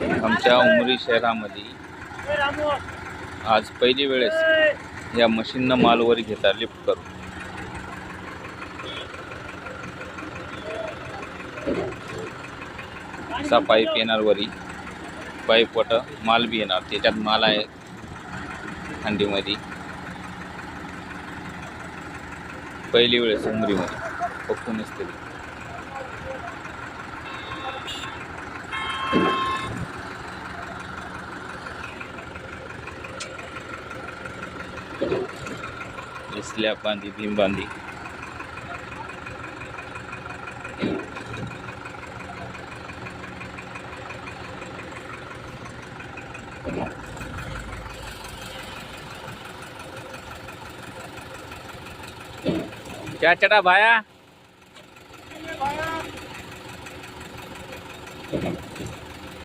आमच्या उमरी शहरामध्ये आज पहिली वेळेस या मशीननं मालवर घेता लिफ्ट करून. असा पाईप येणार वरी, पाईप वट माल बी येणार, त्याच्यात माल आहे थंडीमध्ये. पहिली वेळेस उमरीमध्ये फक्तूनच तरी. स्लॅब बांधी, भीम बांधी. क्या चटा भाया.